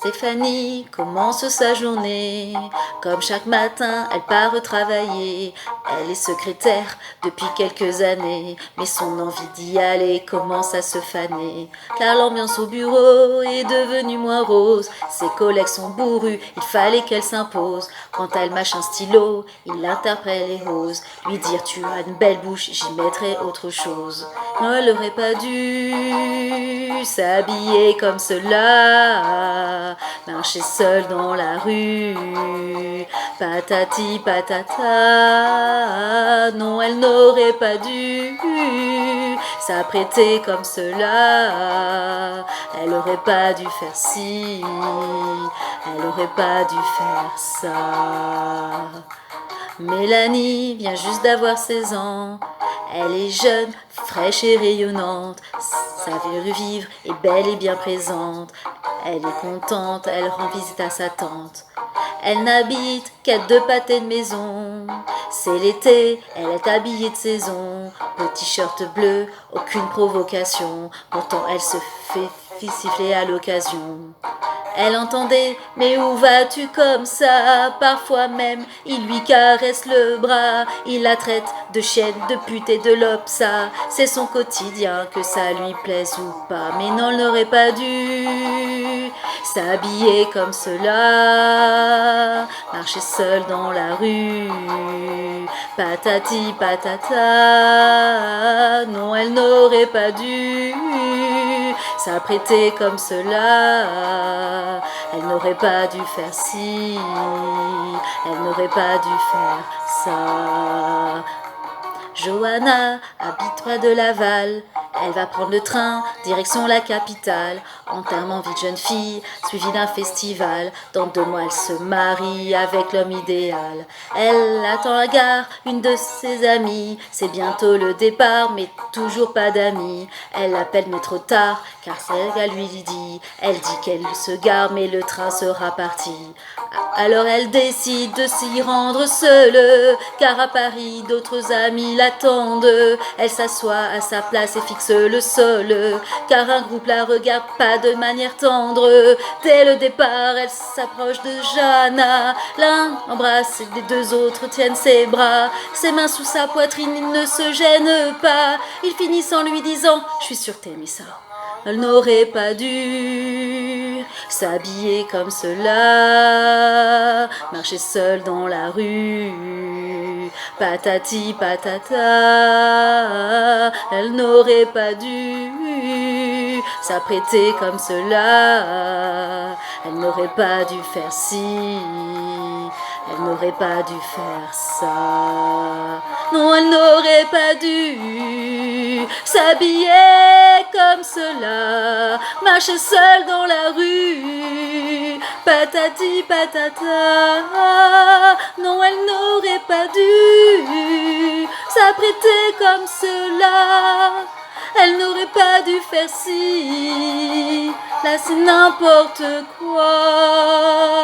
Stéphanie commence sa journée. Comme chaque matin, elle part travailler. Elle est secrétaire depuis quelques années, mais son envie d'y aller commence à se faner. Car l'ambiance au bureau est devenue moins rose. Ses collègues sont bourrus, il fallait qu'elle s'impose. Quand elle mâche un stylo, il l'interprète et ose lui dire: tu as une belle bouche, j'y mettrai autre chose. Elle aurait pas dû s'habiller comme cela, marcher seule dans la rue, patati patata. Non, elle n'aurait pas dû s'apprêter comme cela. Elle aurait pas dû faire ci, elle aurait pas dû faire ça. Mélanie vient juste d'avoir 16 ans. Elle est jeune, fraîche et rayonnante. Sa vie de vivre est belle et bien présente. Elle est contente, elle rend visite à sa tante. Elle n'habite qu'à 2 pâtés de maison. C'est l'été, elle est habillée de saison. Petit shirt bleu, aucune provocation. Pourtant elle se fait siffler à l'occasion. Elle entendait: mais où vas-tu comme ça? Parfois même, il lui caresse le bras. Il la traite de chienne, de pute et de lopsa. C'est son quotidien, que ça lui plaise ou pas. Mais non, elle n'aurait pas dû s'habiller comme cela, marcher seule dans la rue, patati patata. Non, elle n'aurait pas dû s'apprêter comme cela. Elle n'aurait pas dû faire ci, elle n'aurait pas dû faire ça. Johanna habite près de Laval. Elle va prendre le train, direction la capitale. Enterrement vie de jeune fille, suivi d'un festival. Dans 2 mois, elle se marie avec l'homme idéal. Elle attend à la gare une de ses amies. C'est bientôt le départ, mais toujours pas d'amis. Elle l'appelle mais trop tard, car c'est qu'elle lui dit. Elle dit qu'elle se gare, mais le train sera parti. Alors elle décide de s'y rendre seule, car à Paris d'autres amis l'attendent. Elle s'assoit à sa place et fixe le sol, car un groupe la regarde pas de manière tendre. Dès le départ, elle s'approche de Johanna. L'un embrasse et les 2 autres tiennent ses bras. Ses mains sous sa poitrine, il ne se gêne pas. Ils finissent en lui disant: je suis sûre t'aimes ça. Elle n'aurait pas dû s'habiller comme cela, marcher seule dans la rue, patati patata. Elle n'aurait pas dû s'apprêter comme cela. Elle n'aurait pas dû faire ci, elle n'aurait pas dû faire ça. Non, elle n'aurait pas dû s'habiller comme cela, marcher seule dans la rue, patati patata. Non, elle n'aurait pas dû s'apprêter comme cela. Elle n'aurait pas dû faire ci. Là, c'est n'importe quoi.